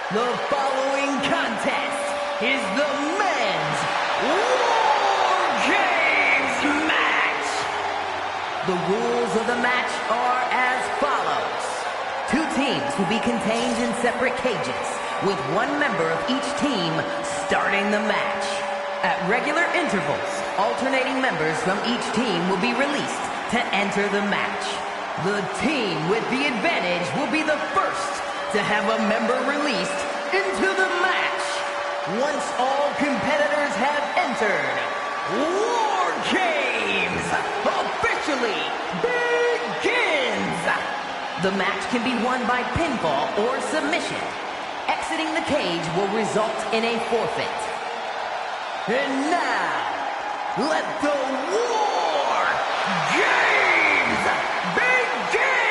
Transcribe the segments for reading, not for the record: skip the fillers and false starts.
The following contest is the men's War Games match. The rules of the match are as follows. Two teams will be contained in separate cages, with one member of each team starting the match. At regular intervals, alternating members from each team will be released to enter the match. The team with the advantage will be the first to have a member released into the match. Once all competitors have entered, War Games officially begins. The match can be won by pinfall or submission. Exiting the cage will result in a forfeit. And now, let the War Games begin!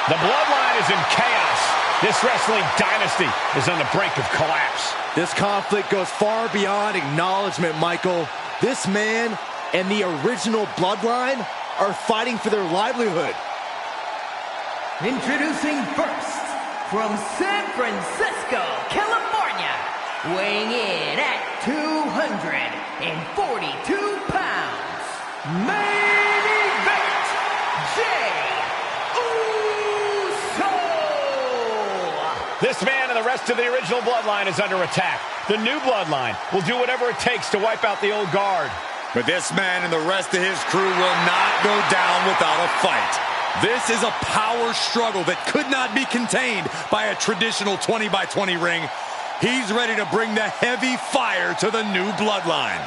The bloodline is in chaos. This wrestling dynasty is on the brink of collapse. This conflict goes far beyond acknowledgement, Michael. This man and the original bloodline are fighting for their livelihood. Introducing first, from San Francisco, California, weighing in at 242 pounds, main event, This man and the rest of the original bloodline is under attack. The new bloodline will do whatever it takes to wipe out the old guard. But this man and the rest of his crew will not go down without a fight. This is a power struggle that could not be contained by a traditional 20-by-20 ring. He's ready to bring the heavy fire to the new bloodline.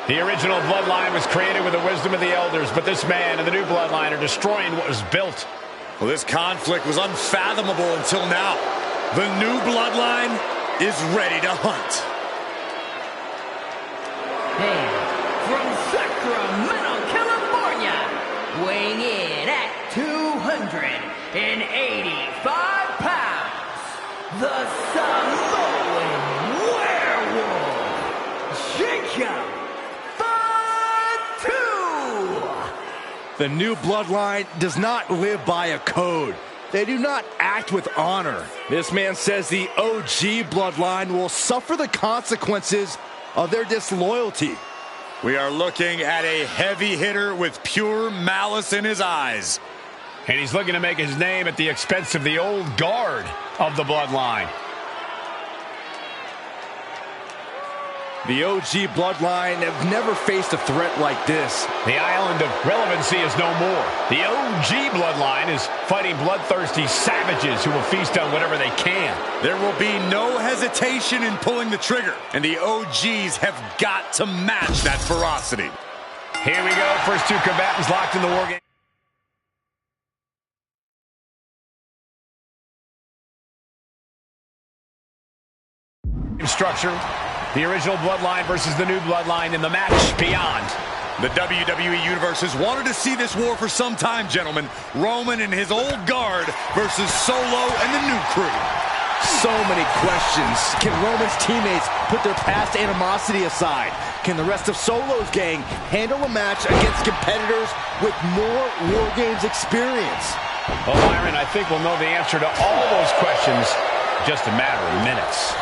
The original bloodline was created with the wisdom of the elders, but this man and the new bloodline are destroying what was built. Well, this conflict was unfathomable until now. The new bloodline is ready to hunt. And from Sacramento, California, weighing in at 285 pounds, the Samoan werewolf, Jacob. The new bloodline does not live by a code. They do not act with honor. This man says the OG bloodline will suffer the consequences of their disloyalty. We are looking at a heavy hitter with pure malice in his eyes. And he's looking to make his name at the expense of the old guard of the bloodline. The OG bloodline have never faced a threat like this. The island of relevancy is no more. The OG bloodline is fighting bloodthirsty savages who will feast on whatever they can. There will be no hesitation in pulling the trigger, and the OGs have got to match that ferocity. Here we go. First two combatants locked in the war game. Structure. The original bloodline versus the new bloodline in the match beyond. The WWE Universe has wanted to see this war for some time, gentlemen. Roman and his old guard versus Solo and the new crew. So many questions. Can Roman's teammates put their past animosity aside? Can the rest of Solo's gang handle a match against competitors with more War Games experience? Well, Byron, I think we'll know the answer to all those questions in just a matter of minutes.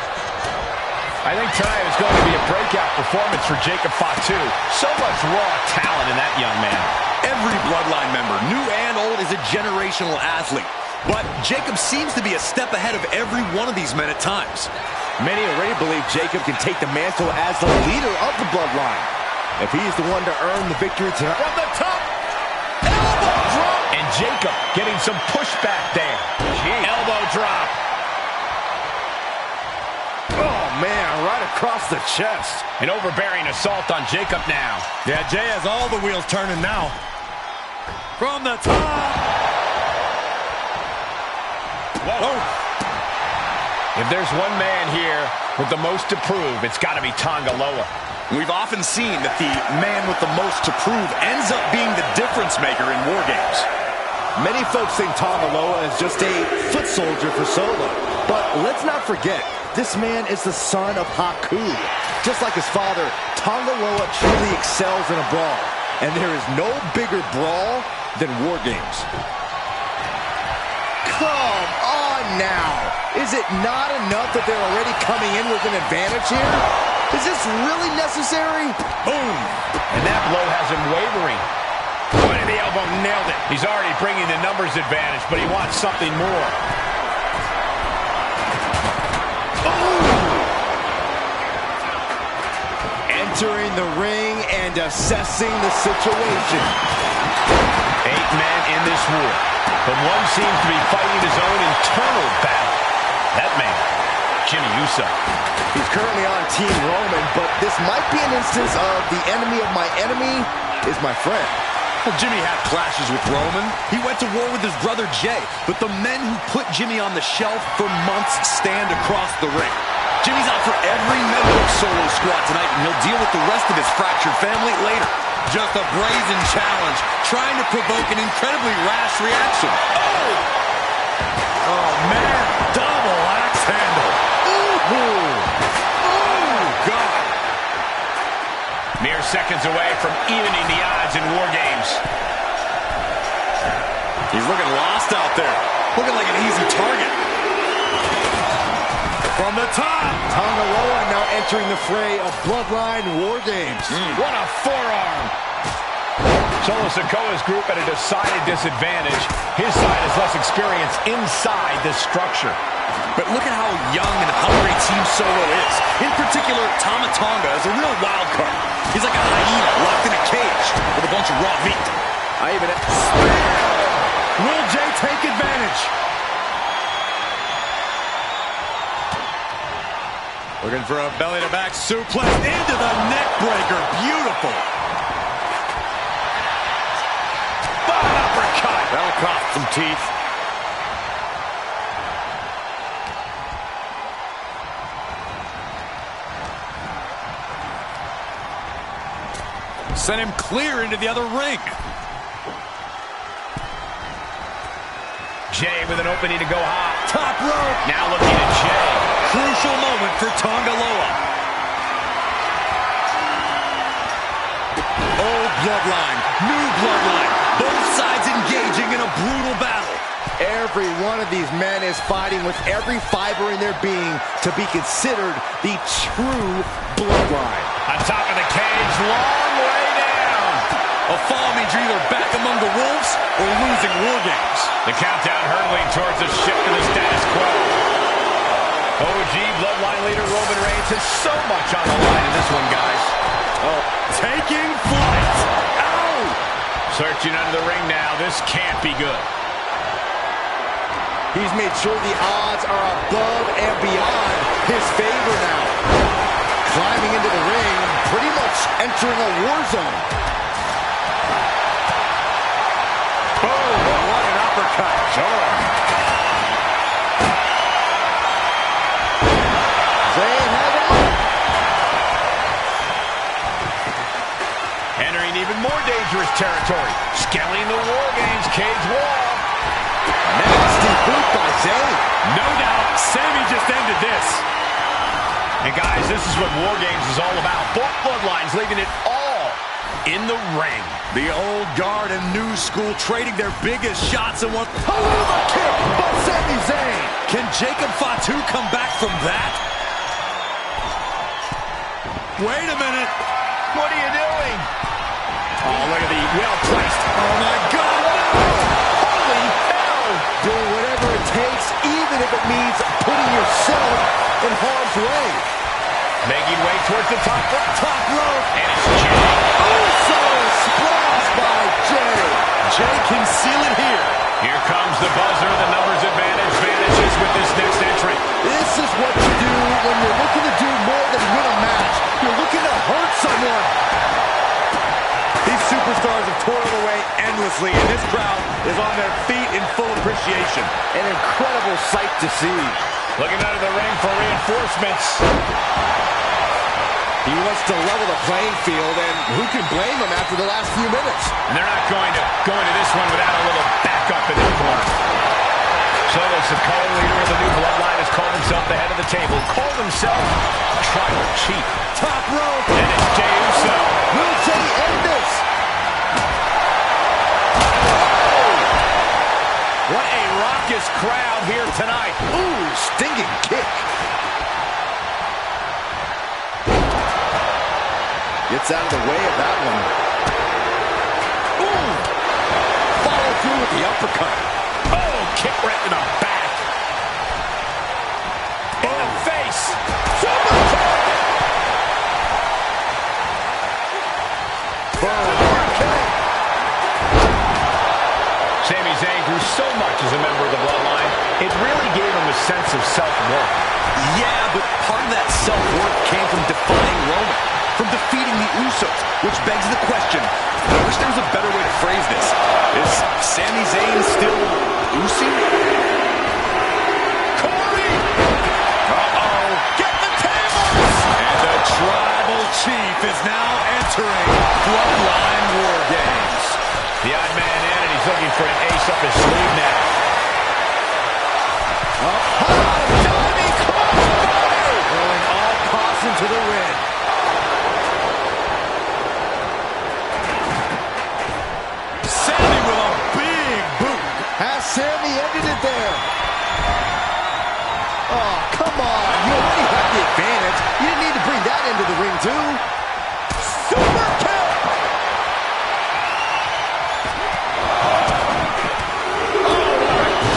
I think tonight is going to be a breakout performance for Jacob Fatu. So much raw talent in that young man. Every bloodline member, new and old, is a generational athlete. But Jacob seems to be a step ahead of every one of these men at times. Many already believe Jacob can take the mantle as the leader of the bloodline. If he's the one to earn the victory tonight. From the top, elbow drop. And Jacob getting some pushback there. Elbow drop. Oh, man, right across the chest. An overbearing assault on Jacob now. Yeah, Jay has all the wheels turning now. From the top. Whoa. Oh. If there's one man here with the most to prove, it's got to be Tonga Loa. We've often seen that the man with the most to prove ends up being the difference maker in war games. Many folks think Tonga Loa is just a foot soldier for Solo. But let's not forget, this man is the son of Haku. Just like his father, Tonga Loa truly excels in a brawl. And there is no bigger brawl than war games. Come on now. Is it not enough that they're already coming in with an advantage here? Is this really necessary? Boom! And that blow has him wavering. Point of the elbow, nailed it. He's already bringing the numbers advantage, but he wants something more. Entering the ring and assessing the situation. 8 men in this war, but one seems to be fighting his own internal battle. That man, Jimmy Uso. He's currently on Team Roman, but this might be an instance of the enemy of my enemy is my friend. Well, Jimmy had clashes with Roman. He went to war with his brother Jay, but the men who put Jimmy on the shelf for months stand across the ring. Jimmy's out for every member of Solo Squad tonight, and he'll deal with the rest of his fractured family later. Just a brazen challenge, trying to provoke an incredibly rash reaction. Oh man, double axe handle. Oh, God. Mere seconds away from evening the odds in war games. He's looking lost out there, looking like an easy target. From the top. Tonga Loa now entering the fray of Bloodline War Games. What a forearm. Solo Sikoa's group at a decided disadvantage. His side has less experience inside this structure. But look at how young and hungry Team Solo is. In particular, Tama Tonga is a real wild card. He's like a hyena locked in a cage with a bunch of raw meat. Will Jay take advantage? Looking for a belly-to-back suplex into the neck breaker. Beautiful. Uppercut. That'll cost some teeth. Sent him clear into the other ring. Jay with an opening to go high. Top rope. Now looking at Jay. Crucial moment for Tonga Loa. Oh, bloodline. New bloodline. Both sides engaging in a brutal battle. Every one of these men is fighting with every fiber in their being to be considered the true bloodline. On top of the cage, long way down. A fall means you're either back among the wolves or losing war games. The countdown hurtling towards a shift to the status quo. OG Bloodline leader Roman Reigns has so much on the line in this one, guys. Oh, taking flight. Ow! Searching under the ring now. This can't be good. He's made sure the odds are above and beyond his favor now. Climbing into the ring, pretty much entering a war zone. Boom! What an uppercut. Sure. Entering even more dangerous territory. Scaling the War Games cage wall. Nasty boot by Zayn. No doubt, Sammy just ended this. And guys, this is what War Games is all about. Both bloodlines leaving it all in the ring. The old guard and new school trading their biggest shots in one. Haluva kick by Sami Zayn. Can Jacob Fatu come back from that? Wait a minute. What are you doing? Oh, look at the well-placed. Oh, my God. Holy hell! Doing whatever it takes, even if it means putting yourself in harm's way. Making way towards the top rope. And it's Jay. Also splashed by Jay. Jay can seal it here. Here comes the buzzer. The numbers advantage vanishes with this next entry. This is what you do when you're looking to do more than win a match. You're looking to hurt someone. These super superstars have toiled away endlessly, and this crowd is on their feet in full appreciation. An incredible sight to see. Looking under the ring for reinforcements. He wants to level the playing field, and who can blame him after the last few minutes? And they're not going to go into this one without a little backup in their corner. Solo's the co-leader of the new bloodline, has called himself the head of the table, called himself Tribal Chief. Top rope. And it's Jey Uso. Will Jey end this? What a raucous crowd here tonight. Ooh, stinging kick. Gets out of the way of that one. Ooh. Follow through with the uppercut. Oh, kick right in the back. In the face. Super kick. Super kick. Sami Zayn grew so much as a member of the bloodline, it really gave him a sense of self-worth. Yeah, but part of that self-worth came from defying Roman, from defeating the Usos, which begs the question, and I wish there was a better way to phrase this. Is Sami Zayn still Usi? Corey! Uh-oh! Get the tables! And the Tribal Chief is now entering Bloodline War Games. The odd man in, and he's looking for an ace up his sleeve now. Johnny, come on, Johnny! Throwing all caution to the wind. Sami with a big boot. Has Sami ended it there? Oh, come on. You already had the advantage. You didn't need to bring that into the ring, too. Super kick!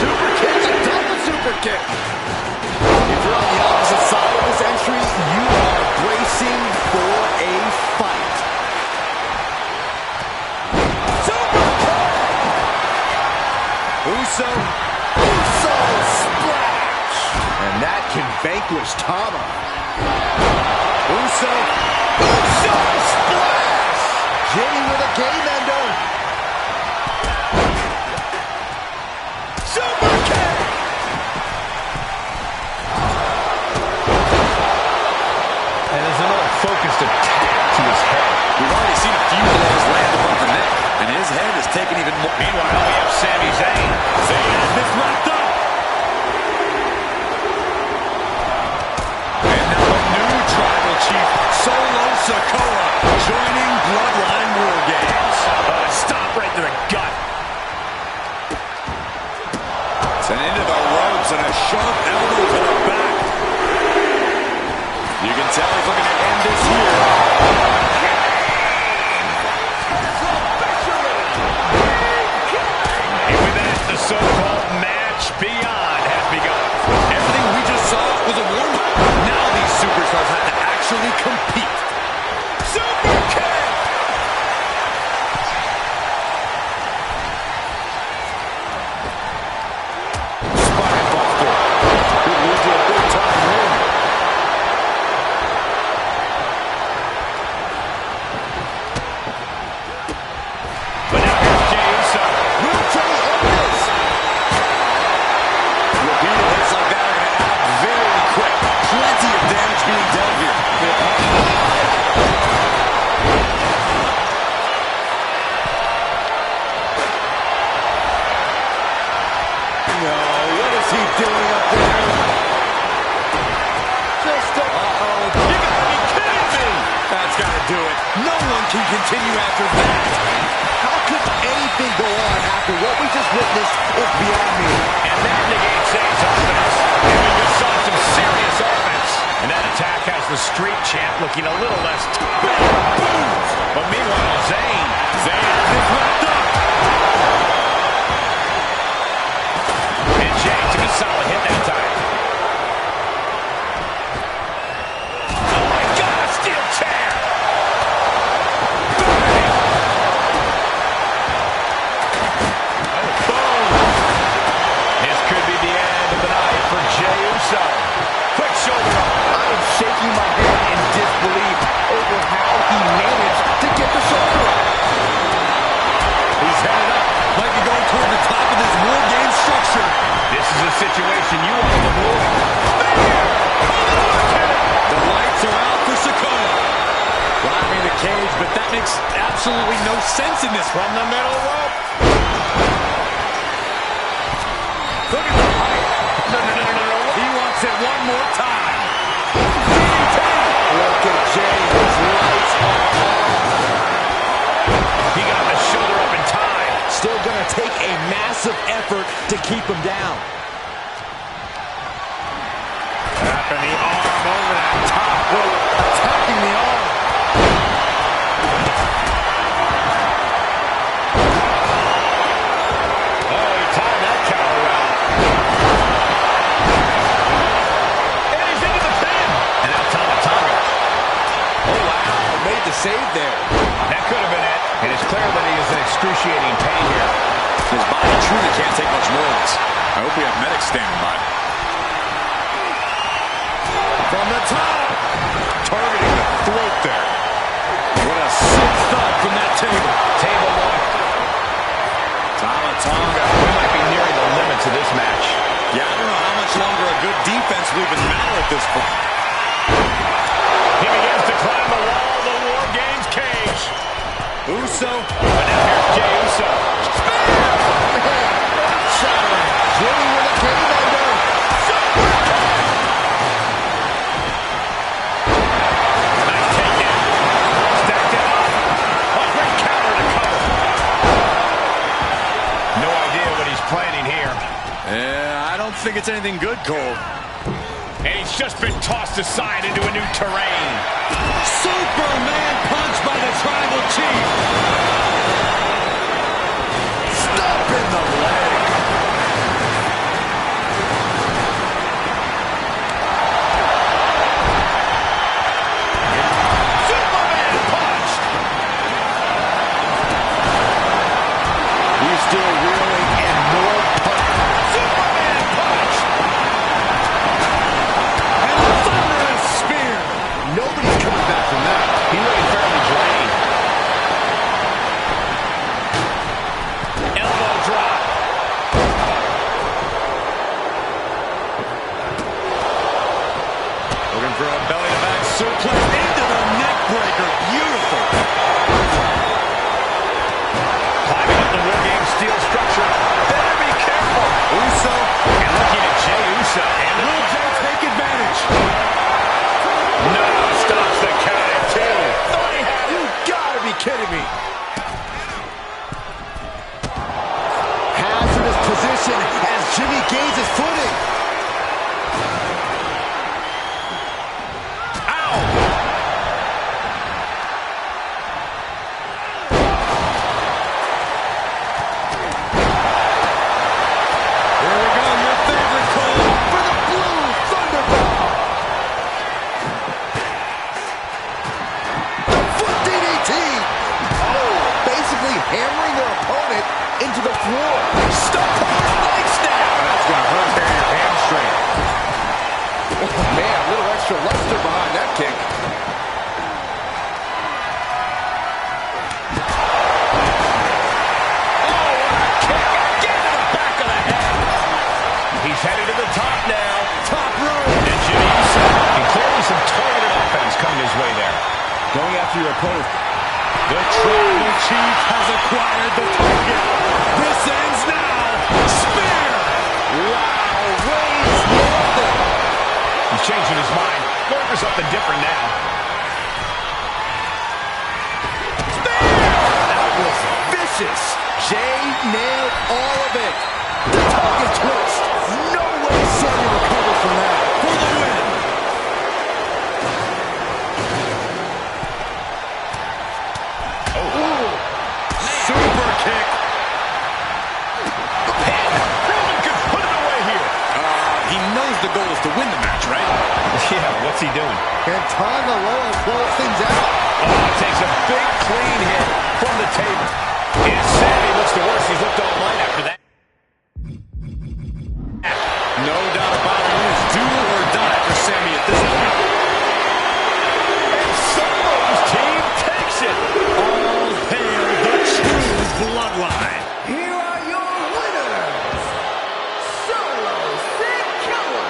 Super kick, a double super kick. If you're on the opposite side of this entry, you are bracing for a fight. Super kick! Uso splash! And that can vanquish Tama. Uso splash! Jimmy with a game ender. Super kick! And there's another focused attack to his head. We've already seen a few blows land above the neck, and his head is taking even more. Meanwhile, we have Sami Zayn. Zayn has this wrapped up. And now a new Tribal Chief, Solo Sikoa, joining Bloodline War Games. Stop right to the gut. It's an into the ropes and a sharp elbow to the back. You can tell he's looking to end this here. And with that, the so-called match beyond has begun. Everything we just saw was a warm-up. Now these superstars have to actually compete. Super kick! Spine buster. Could lead to a big-time win. But now here's Jey Uso. Will Jey end this? Repeated hits like that are going to add very quick. Plenty of damage being dealt here. No, what is he doing up there? Just a... Uh-oh. You gotta be kidding me! That's gotta do it. No one can continue after that. How could anything go on after what we just witnessed is beyond me. And that negates Zayn's offense. And we just saw some serious offense. And that attack has the street champ looking a little less boom. But meanwhile, Zayn is wrapped up. And Jey took a solid hit that time. Oh my God, a steel chair. Boom. This could be the end of the night for Jey Uso. Quick shoulder up. I am shaking my head in disbelief over how he managed cage, but that makes absolutely no sense in this. From the middle rope. Look at the height. No. He wants it one more time. Look at Jay. His lights are on. He got the shoulder up in time. Still going to take a massive effort to keep him down. Wrapping the arm over that top rope. Attacking the arm. Oh, he tied that cow around. And he's into the pin. And now Tonga. Oh, wow. Made the save there. That could have been it. And it's clear that he is in excruciating pain here. His body truly can't take much more of this. I hope we have medics standing by. From the top. Targeting the throat there. What a sick thud from that table. Table one. Tonga. We might be nearing the limits of this match. Yeah, I don't know how much longer a good defense will even matter at this point. He begins to climb the wall of the War Games cage. Uso. But now here's Jey Uso. Jimmy with a cave ender. Nice takedown. Stacked it up. A great counter to cover. No idea what he's planning here. Yeah, I don't think it's anything good, Cole. And he's just been tossed aside into a new terrain. Superman punch by the Tribal Chief. Stop in the leg. Superman punch. He's still reeling and more punch. Superman punch. And a thunderous spear. Nobody's coming back from that. He really fairly drained. Elbow drop. Looking for a belly-to-back suplex into the neck breaker. Beautiful. Climbing up the War Games steel structure. Better be careful. Uso. And looking at Jey Uso. And the Will Jey take advantage? no, stops the count at two. You gotta be kidding me. Hazardous position as Jimmy gains his footing. Ow! Here we go, your favorite, Cole. For the blue Thunderball. The foot DDT. Oh, basically hammering their opponent into the floor. Stop the lights down. That's going to hurt there your hamstring. Man, a little extra luster behind that kick. He's headed to the top now. Top rope. And Jimmy Uso. And clearly some targeted offense coming his way there. Going after your opponent. The Tribal Chief has acquired the target. This ends now. Spear. Wow, Reigns nailed it. He's changing his mind. Going for something different now. That was vicious. Jay nailed all of it. The target twist. No way Sammy recovered from that. For the win. Super kick. Roman could put it away here. He knows the goal is to win the match, right? Yeah, what's he doing? And Tonga low and close things out. Oh, takes a big clean hit from the table. And Sammy looks the worst he's looked all night after that. No doubt about it. It is do or die for Sammy at this point. And Solo's team takes it. All hail the true bloodline. Here are your winners, Solo Sikoa,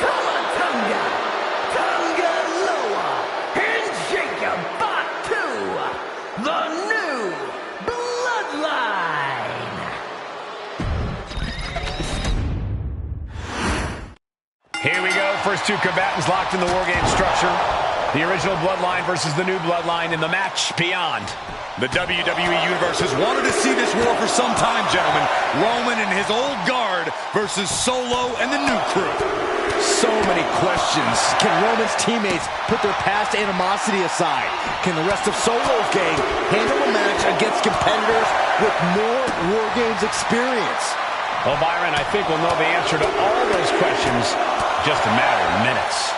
Tama Tonga, Tonga Loa, and Jacob Fatu. the new Bloodline. Here we go. First two combatants locked in the War Game structure. The original Bloodline versus the new Bloodline in the match beyond. The WWE Universe has wanted to see this war for some time, gentlemen. Roman and his old guard versus Solo and the new crew. So many questions. Can Roman's teammates put their past animosity aside? Can the rest of Solo's gang handle a match against competitors with more War Games experience? Well, Byron, I think we'll know the answer to all those questions just a matter of minutes.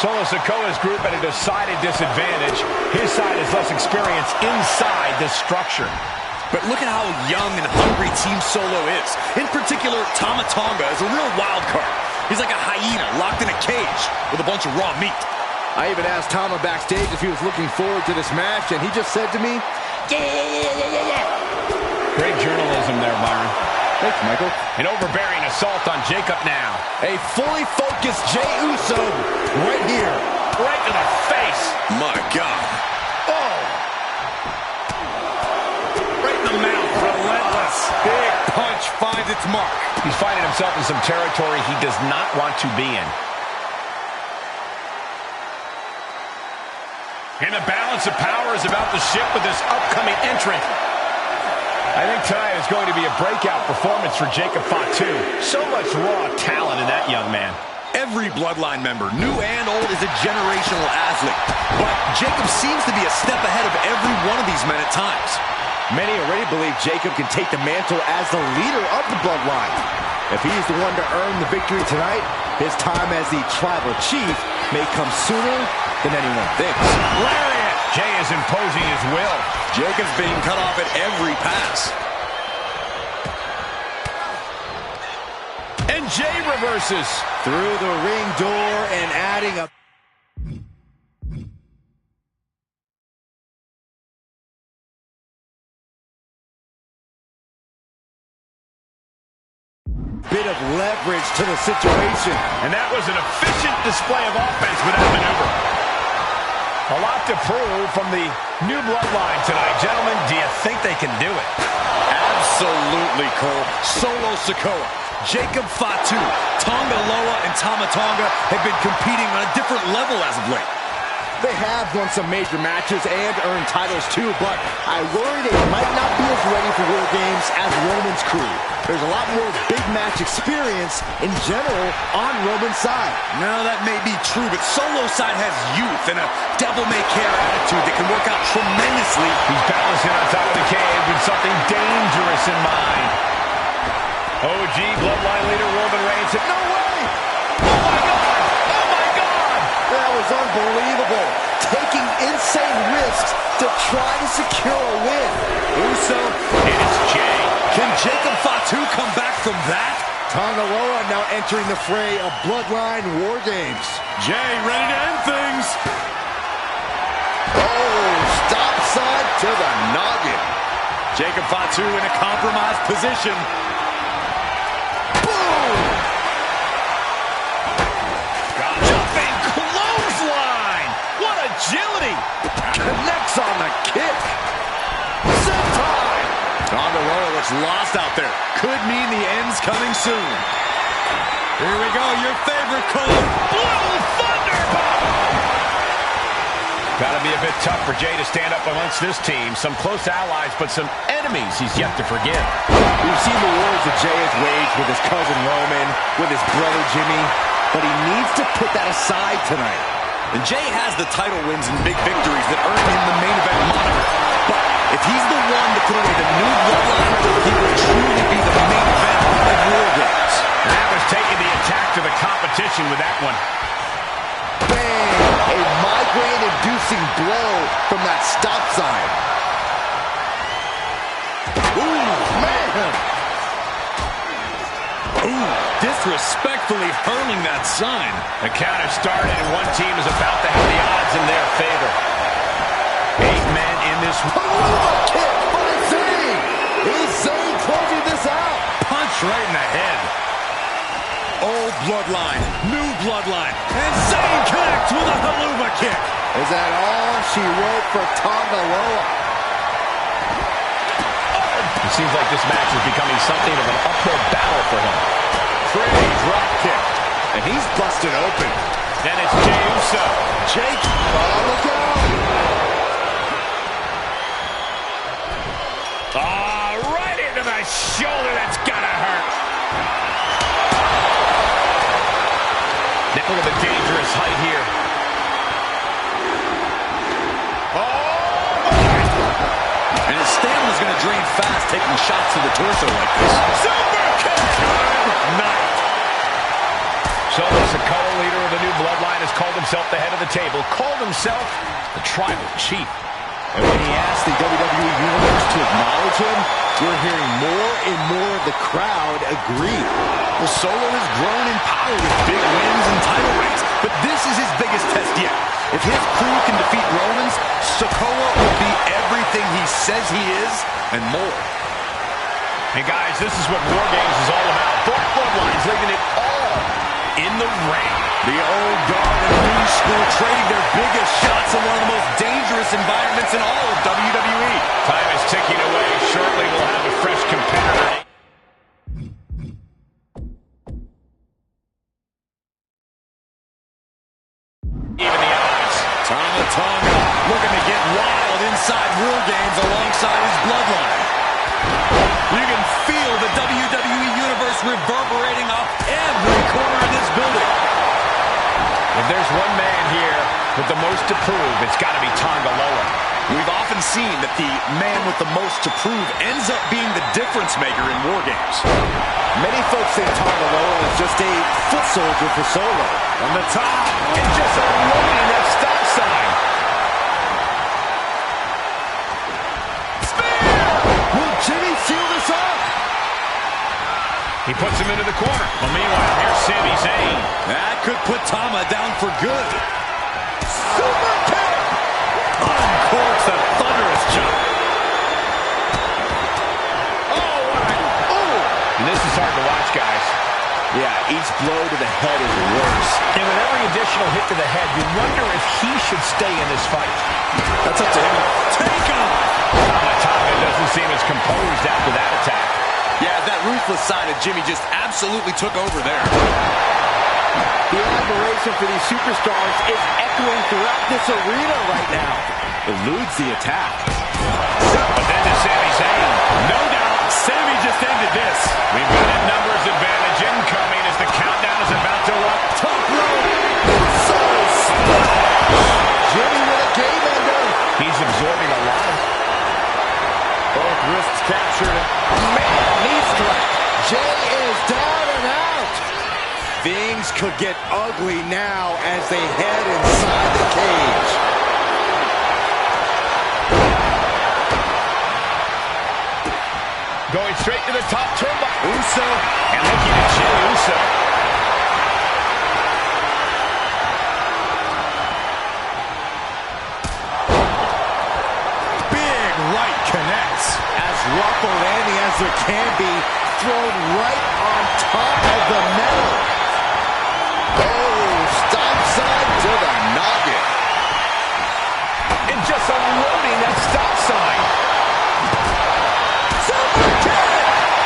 Solo Sikoa's group at a decided disadvantage. His side has less experience inside this structure. But look at how young and hungry Team Solo is. In particular, Tama Tonga is a real wild card. He's like a hyena locked in a cage with a bunch of raw meat. I even asked Tama backstage if he was looking forward to this match, and he just said to me, yeah. Great journalism there, Byron. Thanks, Michael. An overbearing assault on Jacob now. A fully focused Jey Uso right here. Right to the face. My God. Oh. Right in the mouth. Relentless. Big punch finds its mark. He's finding himself in some territory he does not want to be in. And the balance of power is about to shift with this upcoming entrant. I think tonight is going to be a breakout performance for Jacob Fatu. So much raw talent in that young man. Every Bloodline member, new and old, is a generational athlete. But Jacob seems to be a step ahead of every one of these men at times. Many already believe Jacob can take the mantle as the leader of the Bloodline. If he's the one to earn the victory tonight, his time as the Tribal Chief may come sooner than anyone thinks. Lariat! Jey is imposing his will. Jacob's being cut off at every pass. And Jey reverses. Through the ring door and adding a bit of leverage to the situation. And that was an efficient display of offense with that maneuver. A lot to prove from the new Bloodline tonight. Gentlemen, do you think they can do it? Absolutely, Cole. Solo Sikoa, Jacob Fatu, Tonga Loa, and Tama Tonga have been competing on a different level as of late. They have won some major matches and earned titles too, but I worry they might not be as ready for War Games as Roman's crew. There's a lot more big match experience in general on Roman's side. No, that may be true, but Solo's side has youth and a devil-may-care attitude that can work out tremendously. He's balancing on top of the cage with something dangerous in mind. OG Bloodline leader Roman Reigns said, no way! Oh my God! Oh my God! That was unbelievable. Taking insane risks to try to secure a win. Uso, and it's Jey. Can Jacob Fatu come back from that? Tonga Loa now entering the fray of Bloodline War Games. Jey ready to end things. Oh, stop sign to the noggin. Jacob Fatu in a compromised position. Boom! Jumping clothesline! What agility! Connects on the kick. Sentai! Tonga Loa looks lost out there. Could mean the end's coming soon. Here we go, your favorite, Cole. Blue Thunderbolt! Gotta be a bit tough for Jey to stand up amongst this team. Some close allies, but some enemies he's yet to forgive. We've seen the wars that Jey has waged with his cousin Roman, with his brother Jimmy, but he needs to put that aside tonight. And Jey has the title wins and big victories that earn him the main event moniker. But if he's the one to put away the new Bloodline, he will truly be the main event of War Games. That was taking the attack to the competition with that one. Bang! A migraine-inducing blow from that stop sign. Ooh, man! Ooh, disrespectfully hurling that sign. The count has started, and one team is about to have the odds in their favor. 8 men in this. Kick by Zayn! Is Zayn closing this out? Punch right in the head. Old Bloodline, new Bloodline, and Zayn connects with a haluva kick. Is that all she wrote for Tonga Loa? It seems like this match is becoming something of an uphill battle for him. Pretty drop kick. And he's busted open. Then it's Jey Uso. Jake, look out. Right into the shoulder. That's gotta hurt. Now look at the dangerous height here. And his stamina's going to drain fast, taking shots to the torso like this. Super kick! Good night. So the Sikoa, leader of the new bloodline, has called himself the head of the table, called himself the tribal chief. And when he asked the WWE Universe to acknowledge him, we're hearing more and more of the crowd agree. Well, Solo has grown in power with big wins and title reigns, but this is his biggest test yet. If his crew can defeat Romans, Sikoa will be everything he says he is and more. Hey guys, this is what War Games is all about. Both bloodlines leaving it all in the ring. The old guard and the new school trading their biggest shots in one of the most dangerous environments in all of WWE. Time is ticking away. Shortly we'll have a fresh competitor. Even the odds. Tonga looking to get wild inside War Games alongside his bloodline. You can feel the WWE Universe reverberating off every corner of this building. If there's one man here with the most to prove, it's got to be Tonga Loa. We've often seen that the man with the most to prove ends up being the difference maker in War Games. Many folks think Tonga Loa is just a foot soldier for Solo. On the top, and just unloading that stop sign. Spear! Will Jimmy seal this up? He puts him into the corner. Well, meanwhile, here's Sami Zayn. That could put Tama down for good. Super kick! Uncorks a thunderous jump. And this is hard to watch, guys. Yeah, each blow to the head is worse. And with every additional hit to the head, you wonder if he should stay in this fight. That's up to him. Take off! Tonga doesn't seem as composed after that attack. Yeah, that ruthless side of Jimmy just absolutely took over there. The admiration for these superstars is echoing throughout this arena right now. Eludes the attack. But then to Sami Zayn. No doubt, Sami just ended this. We've got a numbers advantage incoming as the countdown is about to run. Top rope. So splash. Jimmy with a game ender. He's absorbing a lot of... Both wrists captured. Man, knee strike. Jay is down and out. Things could get ugly now as they head inside the cage. Going straight to the top turnbuckle. Uso. And looking at Jey Uso. Big right connects. As rough a landing as there can be, thrown right on top of the metal. Oh, stop sign to the noggin. And just unloading that stop sign. Super kick!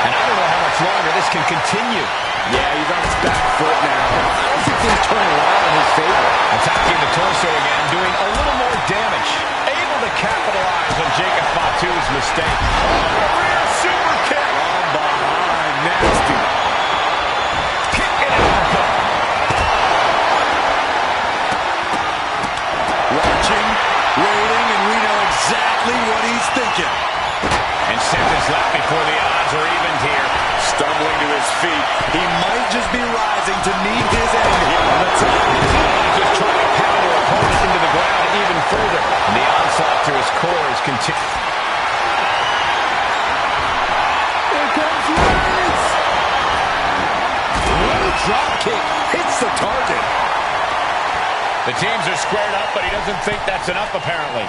And I don't know how much longer this can continue. Yeah, he's on his back foot now. I don't think things turn around in his favor. Attacking the torso again, doing a little more damage. Able to capitalize on Jacob Fatu's mistake. Oh, rear super kick. From behind, nasty. Kicking out the Watching, waiting, and we know exactly what he's thinking. And seconds left before the odds are evened here. Stumbling to his feet. He might just be rising to meet his end here on the top. Just trying to pound their opponent into the ground even further. And the onslaught to his core is continuing. Here comes Reigns! What a drop kick. Hits the target. The teams are squared up, but he doesn't think that's enough, apparently.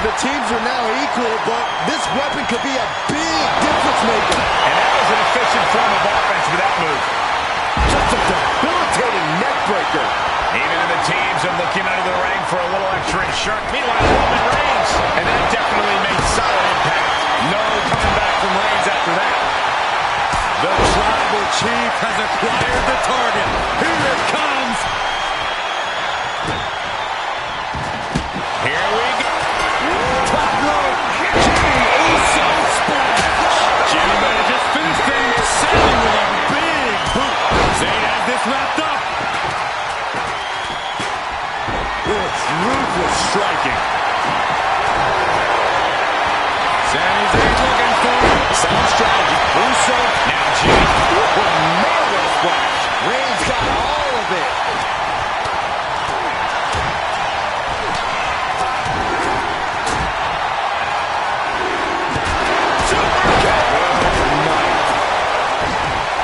The teams are now equal, but this weapon could be a big difference maker. And that was an efficient form of offense with that move. Just a debilitating neck breaker. Even the teams are looking under the ring for a little extra insurance. Meanwhile, Roman Reigns, and that definitely made solid impact. No coming back from Reigns after that. The tribal chief has acquired the target. Here it comes. Here we go. Top rope. Jimmy Uso splash. Jimmy might have just finished things. Sammy with a big boot. Zayn has this wrapped up. It's ruthless striking. Sami Zayn looking for sound strategy. Uso. Now Jimmy. Nailed that splash. Reigns got all of it.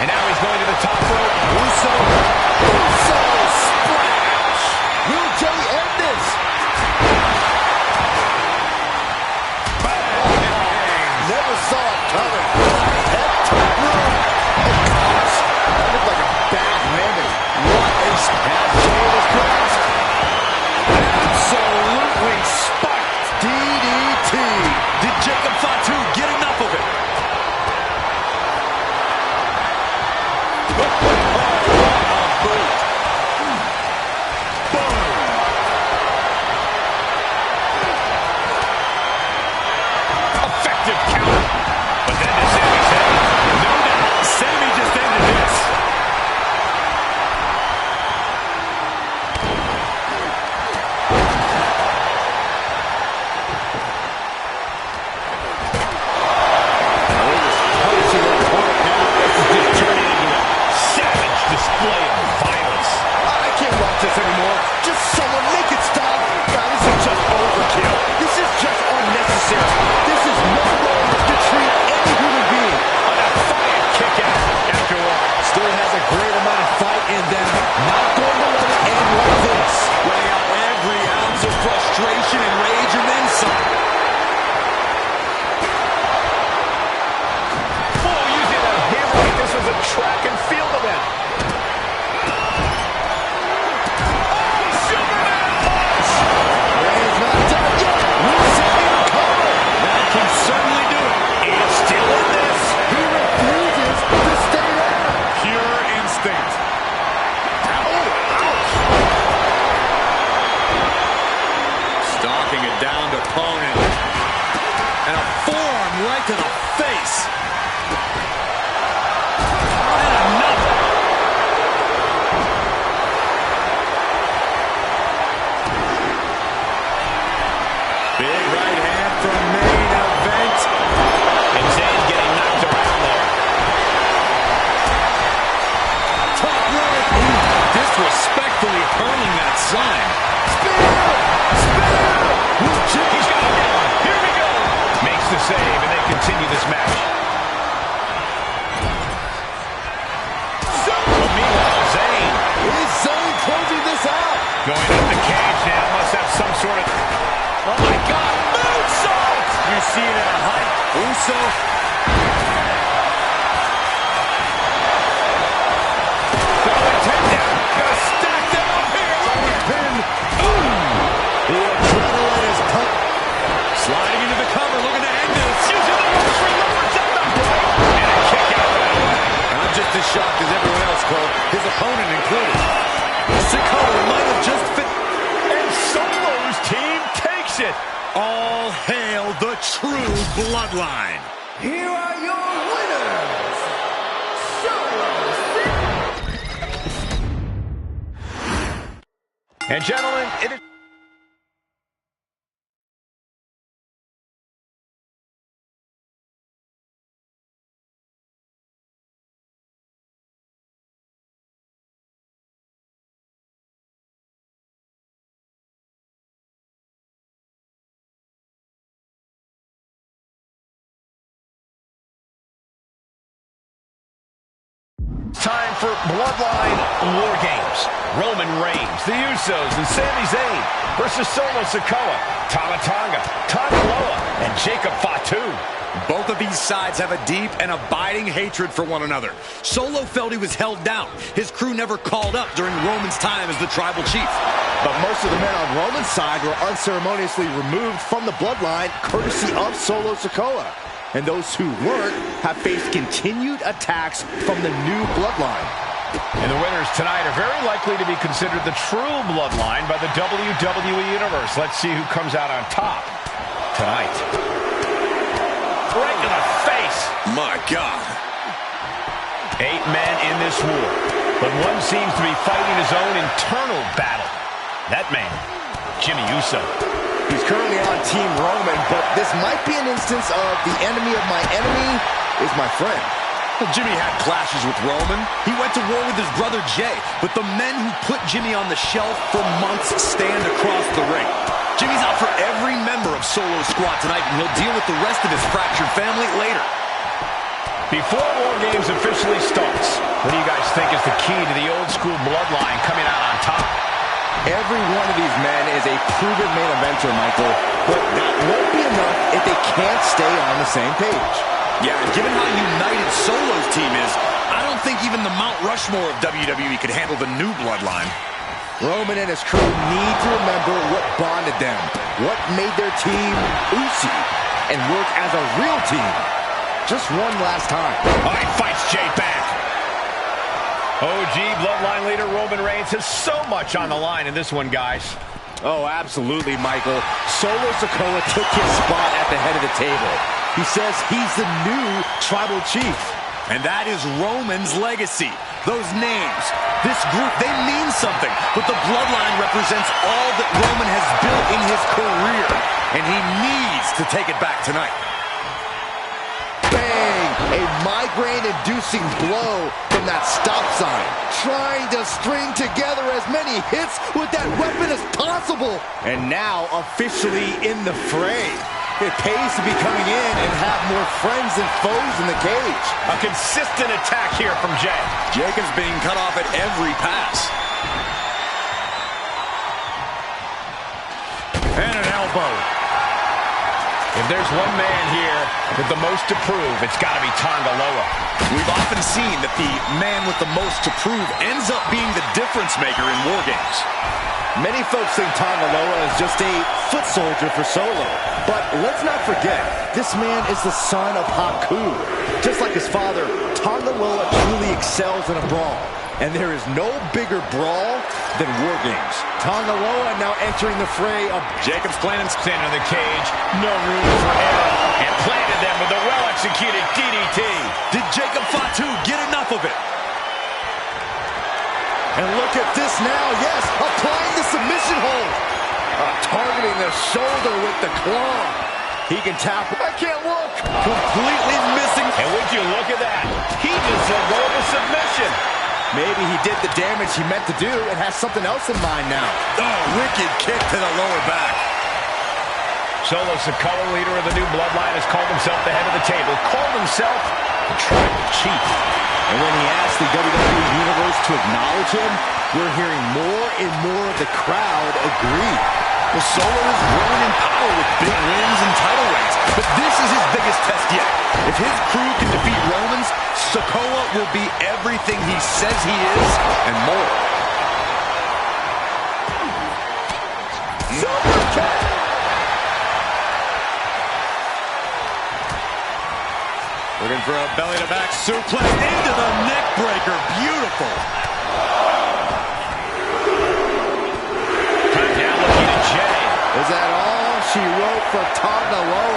And now he's going to the top rope. Uso splash. Will Jay end this? Bang! Never saw it coming. That top rope. That looked like a bad landing. What a splash. Jay is correct. Absolutely spiked. DDT. Did Jacob Fatu get enough of it? Effective counter. But then to Sami's head. No doubt. Sami just ended this. Punching the point now. This is just turning into a savage display of violence. I can't watch this anymore. Just someone make it stop. God, this is just overkill. This is just unnecessary. This is no way to treat any human being. A defiant kick out after all. Still has a great amount of fight in them. Not going to let it end like this. Letting out every ounce of frustration and rage and then some. Oh, using that hammer like this was a track and field event. Oh, Superman punch! Reigns not done yet. Will Sami recover? That can certainly do it. It's still in this. He refuses to stay there. Pure instinct. Stalking a downed opponent. And a forearm right to the face. And another. Big right hand from main event. And Zayn getting knocked around there. Top rope. Disrespectfully hurling that sign. He's got it down. Here we go. Makes the save, and they continue this match. Meanwhile, Zayn Is Zayn closing this out? going up the cage now. Must have some sort of... Oh, my God. Moonsault! You see that height. Uso. Throwing 10 down. Gonna stack them up here. Look at Pin. The adrenaline is pumping. Sliding into the cover, looking to end this. using the ropes for numbers at the break. And a kick out of it. I'm just as shocked as everyone else, Cole. His opponent included. Sikoa might have just fit. And Solo's team takes it. All hail the true bloodline. Here are your winners, Solo. And gentlemen, it is... Time for Bloodline War Games. Roman Reigns, the Usos, and Sami Zayn versus Solo Sikoa, Tama Tonga, Tonga Loa, and Jacob Fatu. Both of these sides have a deep and abiding hatred for one another. Solo felt he was held down. His crew never called up during Roman's time as the tribal chief. But most of the men on Roman's side were unceremoniously removed from the bloodline courtesy of Solo Sikoa. And those who weren't have faced continued attacks from the new bloodline. And the winners tonight are very likely to be considered the true bloodline by the WWE Universe. Let's see who comes out on top tonight. Right in the face. My God. 8 men in this war, but one seems to be fighting his own internal battle. That man, Jimmy Uso. He's currently on Team Roman, but this might be an instance of the enemy of my enemy is my friend. Well, Jimmy had clashes with Roman. He went to war with his brother Jay, but the men who put Jimmy on the shelf for months stand across the ring. Jimmy's out for every member of Solo's squad tonight, and he'll deal with the rest of his fractured family later. Before War Games officially starts, what do you guys think is the key to the old school bloodline coming out on top? Every one of these men is a proven main eventer, Michael, but that won't be enough if they can't stay on the same page. Yeah, and given how united Solo's team is, I don't think even the Mount Rushmore of WWE could handle the new bloodline. Roman and his crew need to remember what bonded them, what made their team Usi, and work as a real team. Just one last time. All right, fights Jay back. OG bloodline leader Roman Reigns has so much on the line in this one, guys. Oh, absolutely, Michael. Solo Sikoa took his spot at the head of the table. He says he's the new tribal chief. And that is Roman's legacy. Those names, this group, they mean something. But the bloodline represents all that Roman has built in his career. And he needs to take it back tonight. Bang! A migraine-inducing blow from that stop sign. Trying to string together as many hits with that weapon as possible. And now officially in the fray. It pays to be coming in and have more friends than foes in the cage. A consistent attack here from Jay. Jacob's being cut off at every pass. And an elbow. If there's one man here with the most to prove, it's got to be Tonga Loa. We've often seen that the man with the most to prove ends up being the difference maker in War Games. Many folks think Tonga Loa is just a foot soldier for Solo. But let's not forget, this man is the son of Haku. Just like his father, Tonga Loa truly excels in a brawl. And there is no bigger brawl than War Games. Tonga Loa now entering the fray of Jacob's planning stand in the cage. No room for error. And planted them with a well-executed DDT. Did Jacob Fatu get enough of it? And look at this now, yes, applying the submission hold. Targeting the shoulder with the claw. He can tap. I can't look. Completely missing. And would you look at that? He just let go of a submission. Maybe he did the damage he meant to do and has something else in mind now. Oh, wicked kick to the lower back. Solo Sikoa, leader of the new bloodline, has called himself the head of the table. Called himself the tribal chief. And when he asked the WWE Universe to acknowledge him, we're hearing more and more of the crowd agree. Well, Solo is growing in power with big wins and title reigns, but this is his biggest test yet. If his crew can defeat Roman's, Sikoa will be everything he says he is and more. Super kick! Looking for a belly-to-back suplex into the neck breaker. Beautiful. Now looking at Jay. Is that all she wrote for Tonga Loa?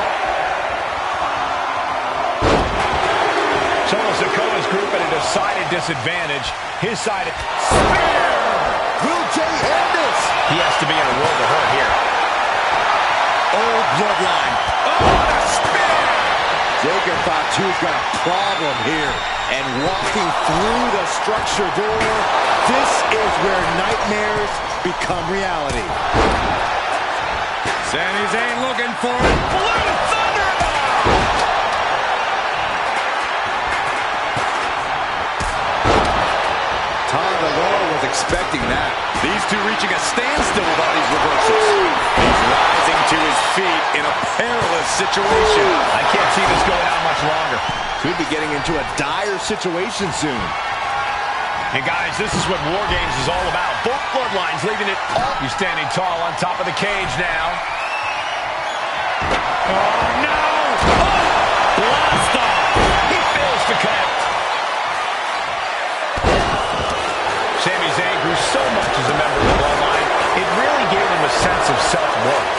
Solo Sikoa's group at a decided disadvantage. His side. Spear! Will Jay end this? He has to be in a world of hurt here. Old bloodline. Oh, the spear! Jacob Fatu's got a problem here. And walking through the structure door, this is where nightmares become reality. Sami Zayn looking for it. Blue Thunder! expecting that. These two reaching a standstill with all these reversals. He's rising to his feet in a perilous situation. I can't see this going on much longer. Could be getting into a dire situation soon. And guys, this is what War Games is all about. Both bloodlines leaving it all. He's standing tall on top of the cage now. Oh, no! Oh! Blast off! He fails to connect. Sami Zayn grew so much as a member of the bloodline, it really gave him a sense of self-worth.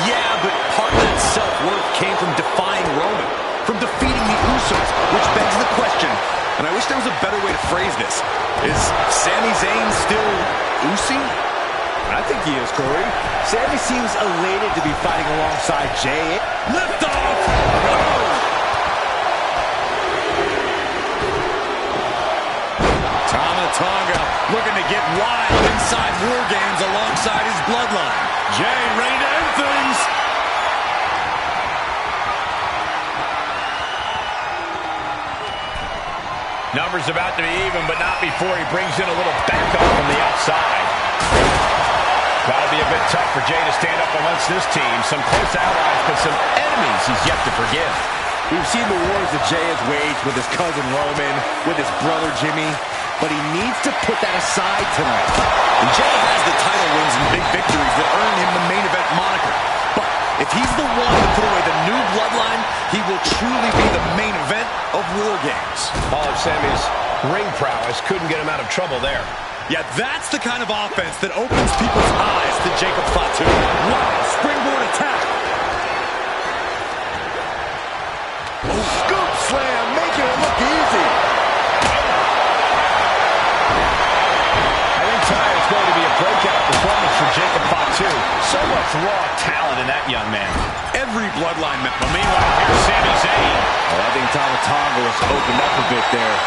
Yeah, but part of that self-worth came from defying Roman, from defeating the Usos, which begs the question, and I wish there was a better way to phrase this. Is Sami Zayn still Usi? I think he is, Corey. Sami seems elated to be fighting alongside Jay. Lift off! Oh! Tonga looking to get wild inside War Games alongside his bloodline. Jay ready to end things. Numbers about to be even, but not before he brings in a little backup from the outside. Gotta be a bit tough for Jay to stand up amongst this team. Some close allies, but some enemies he's yet to forgive. We've seen the wars that Jay has waged with his cousin Roman, with his brother Jimmy, but he needs to put that aside tonight. And Jay has the title wins and big victories that earn him the main event moniker. But if he's the one to put away the new bloodline, he will truly be the main event of War Games. All of Sami's ring prowess couldn't get him out of trouble there. Yeah, that's the kind of offense that opens people's eyes to Jacob Fatu. Wow, springboard attack. Oh, scoop slam, making it look easy. I think tonight is going to be a breakout performance for Jacob Fatu. So much raw talent in that young man. Every bloodline member. Meanwhile, here's Sami Zayn. Well, I think Tonga was opened up a bit there.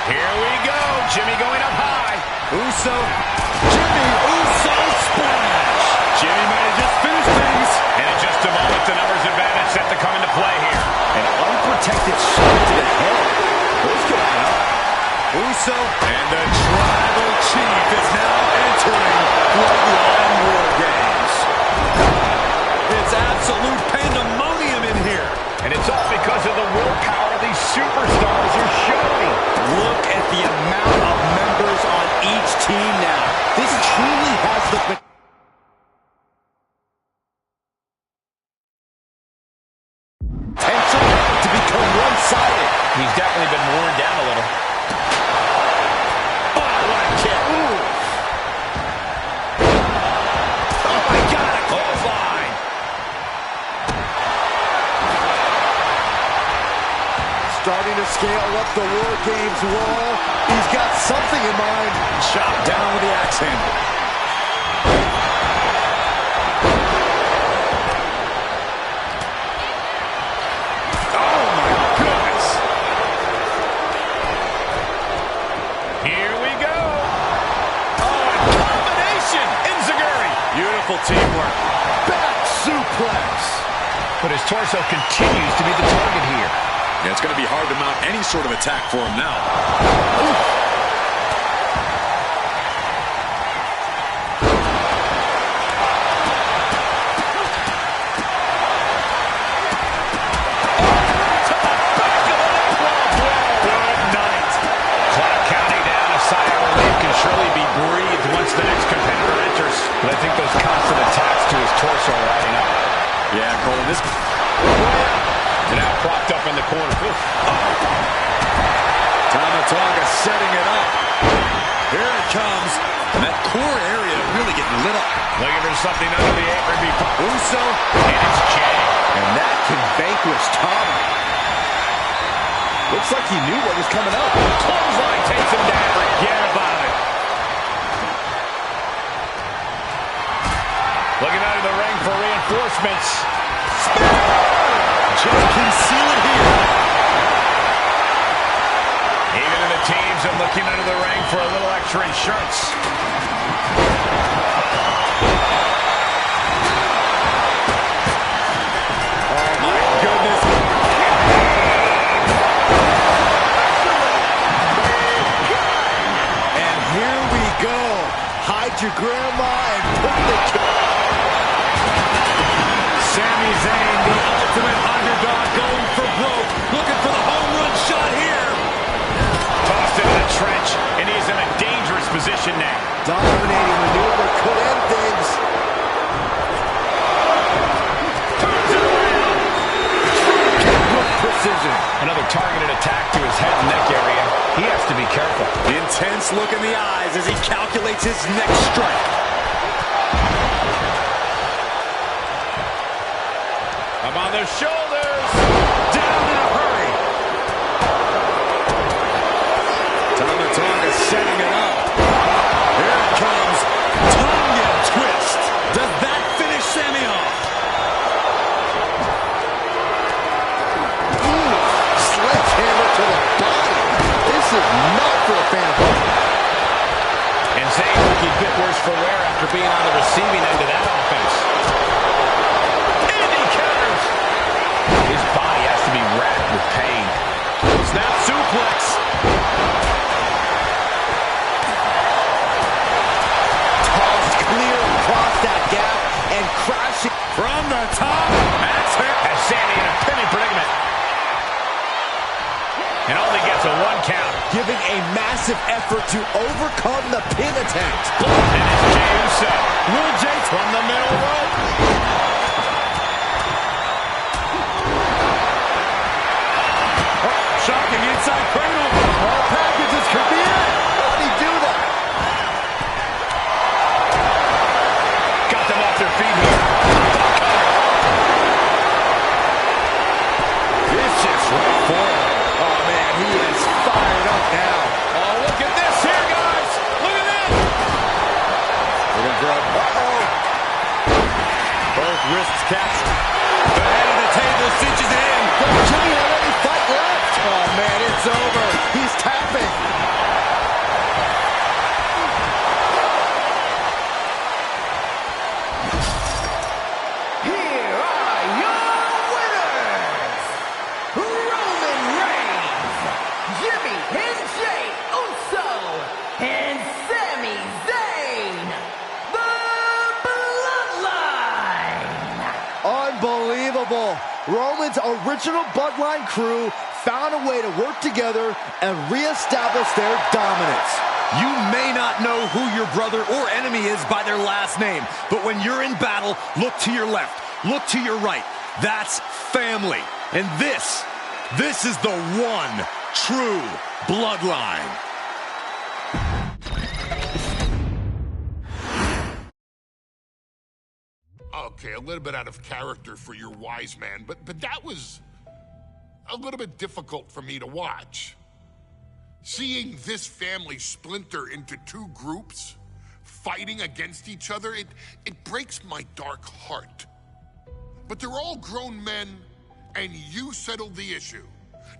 Here we go. Jimmy going up high. Uso. Jimmy Uso splash. Jimmy might have just finished things. And in just a moment, the numbers advantage set to come into play here. An unprotected shot to the head. Those could add up. Uso and the Tribal Chief is now entering Bloodline War Games. It's absolute pandemonium in here. And it's all because of the willpower these superstars are showing. Look at the amount of members on each team now. This truly has the potential to become one-sided. He's definitely been worn down a little. Oh, what a kick. Ooh. Oh, my God, a clothesline. Starting to scale up the War Games wall. He's got something in mind. Chopped down with the axe handle. Oh, my goodness. Here we go. Oh, a combination. Enziguri. Beautiful teamwork. Back suplex. But his torso continues to be the target here. Yeah, it's going to be hard to mount any sort of attack for him now. Ooh. Surely be breathed once the next competitor enters. But I think those constant attacks to his torso are adding up. Yeah, Cole, this... And now propped up in the corner. Tonga setting it up. Here it comes. And that core area really getting lit up. Looking for something under the apron before. Uso. And it's Jay. And that can vanquish Tonga. Looks like he knew what was coming up. Clothesline takes him down. Forget about it. Looking out of the ring for reinforcements. Jay can seal it here. Even in the teams are looking under the ring for a little extra insurance. Oh my goodness. And here to be careful. The intense look in the eyes as he calculates his next strike. Up on the shoulders. Down in a hurry. Tonga setting it up. Here it comes. Tonga twist. Does that finish Sammy off? Ooh, sledgehammer to the body. This is not for a fan of football. And Zayn looking a bit worse for wear after being on the receiving end of that offense. And he counters. His body has to be racked with pain. Snap suplex. Tossed clear across that gap and crashing From the top. That's it. Has Sammy in a pinning predicament. And only gets a 1 count. giving a massive effort to overcome the pin attempt. And it's Jey Uso. Will Jey from the middle rope. Shocking inside cradle. All packages could be it. How did he do that? Got them off their feet here. Vicious right forward. Oh, man, he is fired up now. Oh, look at this here, guys. Look at this. Looking for a... Uh-oh. Both wrists captured. The head of the table cinches it in. Does Jimmy have any fight left? Oh, man, it's over. He's tapping. Here are your winners, Roman Reigns, Jimmy and Jey Uso, and Sami Zayn, the Bloodline. Unbelievable. Roman's original Bloodline crew found a way to work together and reestablish their dominance. You may not know who your brother or enemy is by their last name, but when you're in battle, look to your left, look to your right. That's family. And this is the one true Bloodline. Okay, a little bit out of character for your wise man, but that was a little bit difficult for me to watch. Seeing this family splinter into two groups, fighting against each other, it breaks my dark heart. But they're all grown men, and you settled the issue.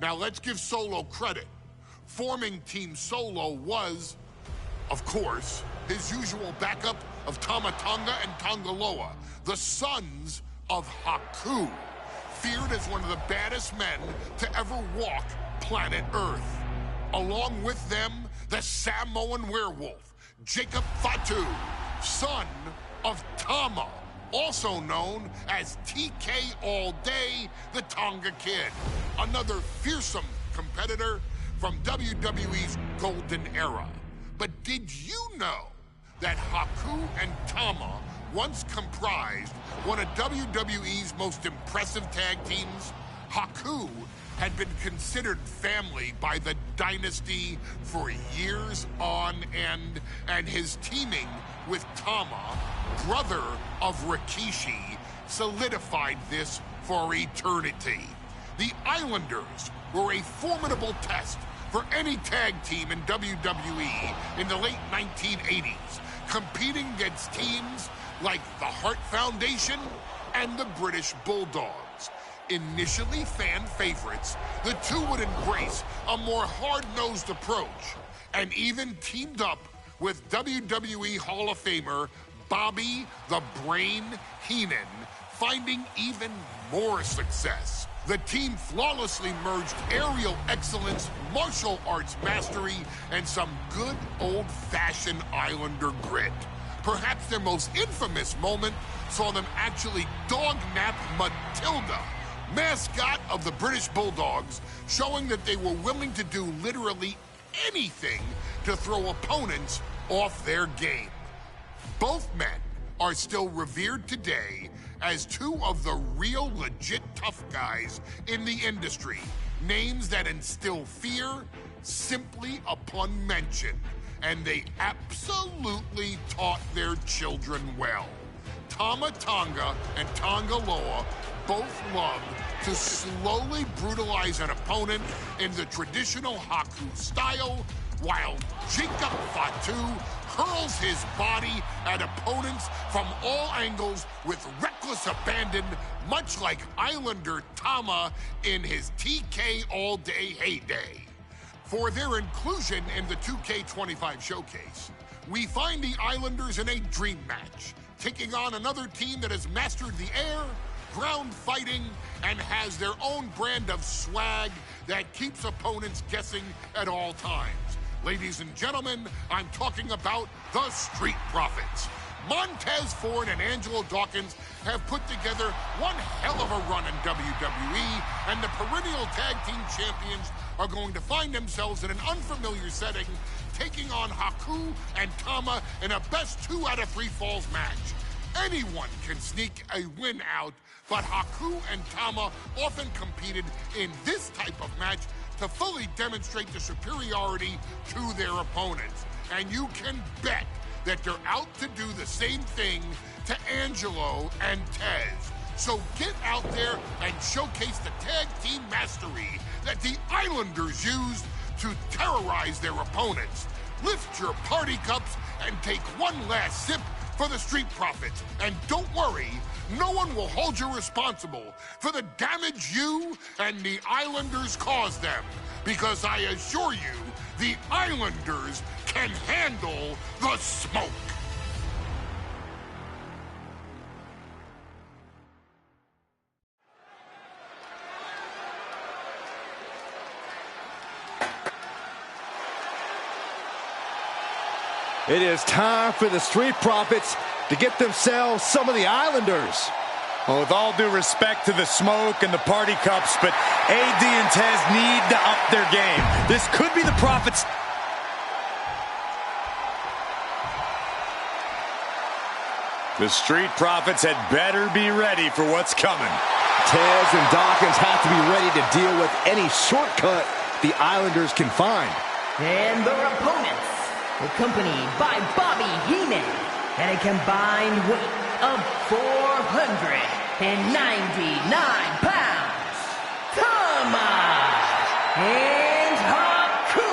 Now let's give Solo credit. Forming Team Solo was, of course, his usual backup of Tama Tonga and Tongaloa, the sons of Haku, feared as one of the baddest men to ever walk planet Earth. Along with them, the Samoan werewolf, Jacob Fatu, son of Tama, also known as TK All Day, the Tonga Kid, another fearsome competitor from WWE's golden era. But did you know that Haku and Tama once comprised one of WWE's most impressive tag teams? Haku had been considered family by the Dynasty for years on end, and his teaming with Tama, brother of Rikishi, solidified this for eternity. The Islanders were a formidable test for any tag team in WWE in the late 1980s, competing against teams like the Hart Foundation and the British Bulldogs. Initially fan favorites, the two would embrace a more hard-nosed approach and even teamed up with WWE Hall of Famer Bobby the Brain Heenan, finding even more success. The team flawlessly merged aerial excellence, martial arts mastery, and some good old-fashioned Islander grit. Perhaps their most infamous moment saw them actually dog-nap Matilda, mascot of the British Bulldogs, showing that they were willing to do literally anything to throw opponents off their game. Both men are still revered today as two of the real legit tough guys in the industry, names that instill fear, simply upon mention, and they absolutely taught their children well. Tama Tonga and Tonga Loa both love to slowly brutalize an opponent in the traditional Haku style, while Jacob Fatu hurls his body at opponents from all angles with reckless abandon, much like Islander Tama in his TK all-day heyday. For their inclusion in the 2K25 showcase, we find the Islanders in a dream match, taking on another team that has mastered the air, ground fighting, and has their own brand of swag that keeps opponents guessing at all times. Ladies and gentlemen, I'm talking about the Street Profits. Montez Ford and Angelo Dawkins have put together one hell of a run in WWE, and the perennial tag team champions are going to find themselves in an unfamiliar setting, taking on Haku and Tama in a best 2 out of 3 falls match. Anyone can sneak a win out, but Haku and Tama often competed in this type of match to fully demonstrate the superiority to their opponents. And you can bet that they're out to do the same thing to Angelo and Tez. So get out there and showcase the tag team mastery that the Islanders used to terrorize their opponents. Lift your party cups and take one last sip for the Street Profits. And don't worry, no one will hold you responsible for the damage you and the Islanders caused them, because I assure you, the Islanders can handle the smoke. It is time for the Street Profits to get themselves some of the Islanders. Well, with all due respect to the smoke and the party cups, but AD and Tez need to up their game. This could be the Profits. The Street Profits had better be ready for what's coming. Tez and Dawkins have to be ready to deal with any shortcut the Islanders can find. And their opponents, accompanied by Bobby Heenan, and a combined weight of 499 pounds, Tama and Haku,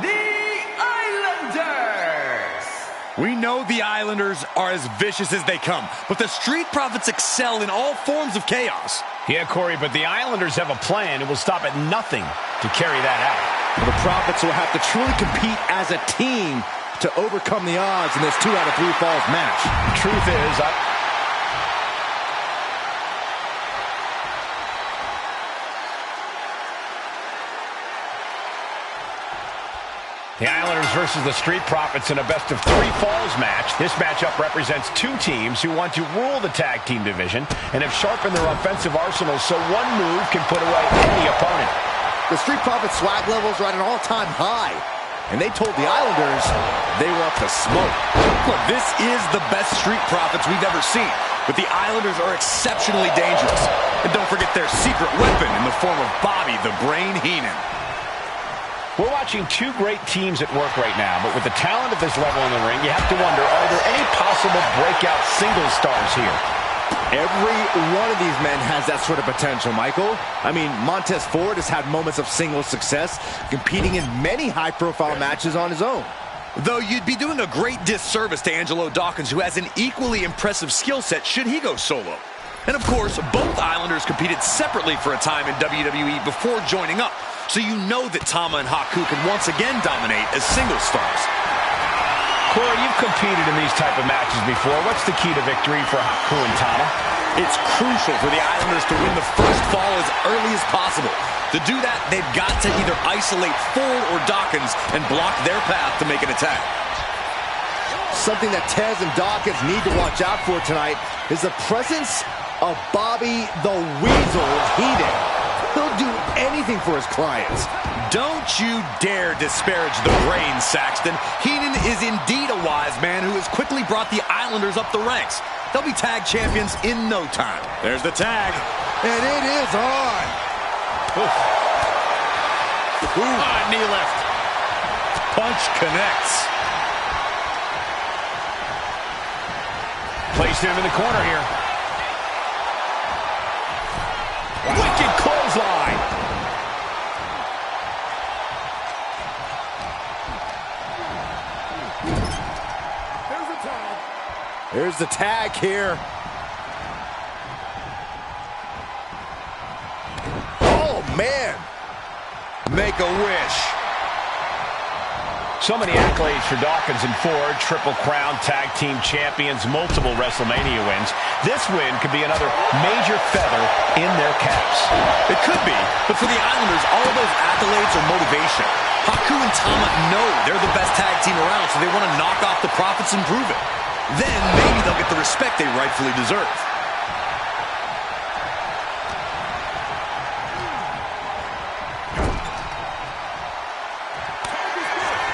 the Islanders. We know the Islanders are as vicious as they come, but the Street Profits excel in all forms of chaos. Yeah, Corey, but the Islanders have a plan and will stop at nothing to carry that out. The Profits will have to truly compete as a team to overcome the odds in this 2 out of 3 falls match. Truth is, the Islanders versus the Street Profits in a best of 3 falls match. This matchup represents 2 teams who want to rule the tag team division and have sharpened their offensive arsenals so one move can put away any opponent. The Street Profits swag levels are at an all-time high, and they told the Islanders they want to smoke. Look, this is the best Street Profits we've ever seen, but the Islanders are exceptionally dangerous. And don't forget their secret weapon in the form of Bobby the Brain Heenan. We're watching 2 great teams at work right now, but with the talent at this level in the ring, you have to wonder, are there any possible breakout single stars here? Every one of these men has that sort of potential, Michael. I mean, Montez Ford has had moments of single success, competing in many high-profile matches on his own. Though you'd be doing a great disservice to Angelo Dawkins, who has an equally impressive skill set should he go solo. And of course, both Islanders competed separately for a time in WWE before joining up, so you know that Tama and Haku can once again dominate as single stars. Corey, you've competed in these type of matches before. What's the key to victory for Haku and Tama? It's crucial for the Islanders to win the first fall as early as possible. To do that, they've got to either isolate Ford or Dawkins and block their path to make an attack. Something that Tez and Dawkins need to watch out for tonight is the presence of Bobby the Weasel Heenan. He'll do anything for his clients. Don't you dare disparage the brain, Saxton. Heenan is indeed a wise man who has quickly brought the Islanders up the ranks. They'll be tag champions in no time. There's the tag. And it is on. Oof. Knee lift. Punch connects. Placed him in the corner here. Wow. Wicked clothesline. Here's the tag here. Oh, man. Make a wish. So many accolades for Dawkins and Ford. Triple Crown Tag Team Champions, multiple WrestleMania wins. This win could be another major feather in their caps. It could be, but for the Islanders, all of those accolades are motivation. Haku and Tama know they're the best tag team around, so they want to knock off the Profits and prove it. Then maybe they'll get the respect they rightfully deserve.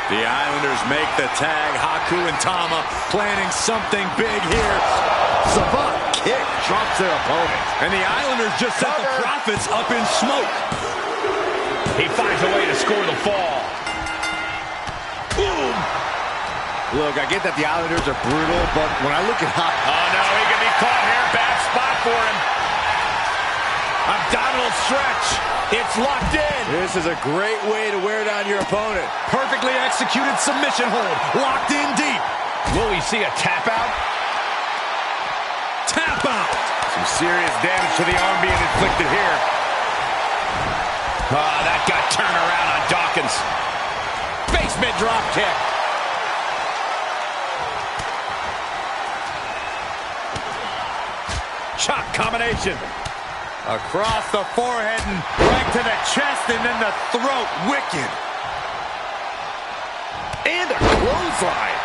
The Islanders make the tag. Haku and Tama planning something big here. Savant kick drops their opponent. And the Islanders just set the Profits up in smoke. He finds a way to score the fall. Boom! Look, I get that the Islanders are brutal, but when I look at Haku... Oh, no, he can be caught here. Bad spot for him. Abdominal stretch. It's locked in. This is a great way to wear down your opponent. Perfectly executed submission hold. Locked in deep. Will we see a tap out? Tap out. Some serious damage to the arm being inflicted here. That got turned around on Dawkins. Basement drop kick. Chop combination. Across the forehead and right to the chest and then the throat. Wicked. And a clothesline.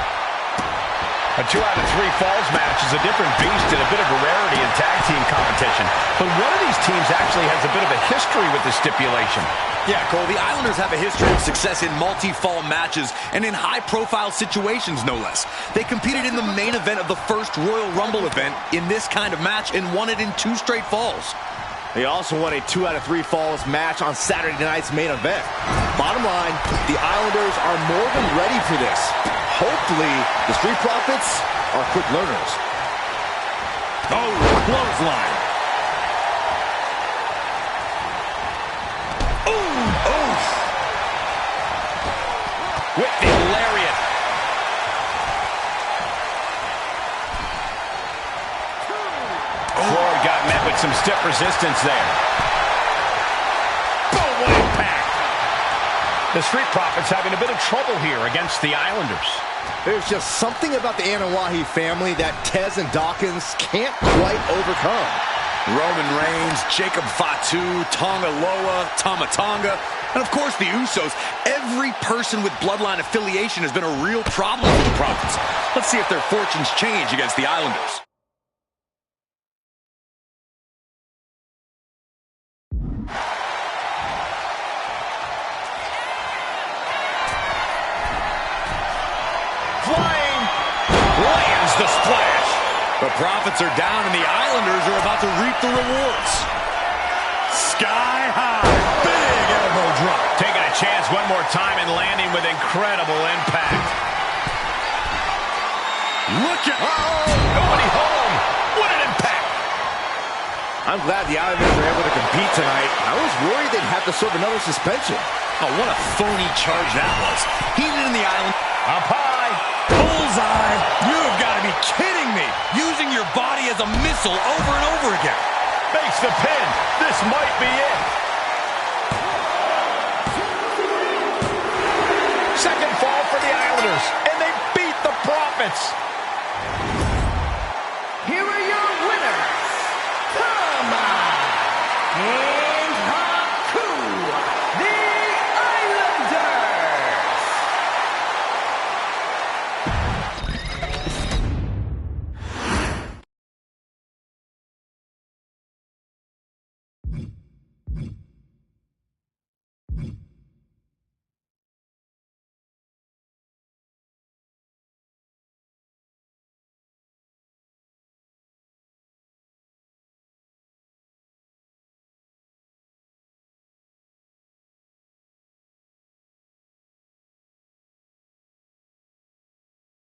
A 2 out of 3 falls match is a different beast and a bit of a rarity in tag team competition. But one of these teams actually has a bit of a history with this stipulation. Yeah, Cole, the Islanders have a history of success in multi-fall matches and in high-profile situations, no less. They competed in the main event of the first Royal Rumble event in this kind of match and won it in 2 straight falls. They also won a 2 out of 3 falls match on Saturday night's main event. Bottom line, the Islanders are more than ready for this. Hopefully, the Street Profits are quick learners. Oh, clothesline. With the lariat. Ford got met with some stiff resistance there. Boom, what impact. The Street Profits having a bit of trouble here against the Islanders. There's just something about the Anawahi family that Tez and Dawkins can't quite overcome. Roman Reigns, Jacob Fatu, Tonga Loa, Tama Tonga, and of course the Usos. Every person with bloodline affiliation has been a real problem for the Profits. Let's see if their fortunes change against the Islanders. Flying, lands the splash. The Profits are down and the Islanders are about to reap the rewards. Sky high, big elbow drop. Taking a chance one more time and landing with incredible impact. Look at... Nobody home. What an impact. I'm glad the Islanders were able to compete tonight. I was worried they'd have to serve another suspension. Oh, what a phony charge that was. Heated in the Island. Up high. Bullseye. You've got to be kidding me. Using your body as a missile over and over again. Makes the pin. This might be it. Second fall for the Islanders, and they beat the Profits. Here are your winners, Tama and Haku, the Islanders.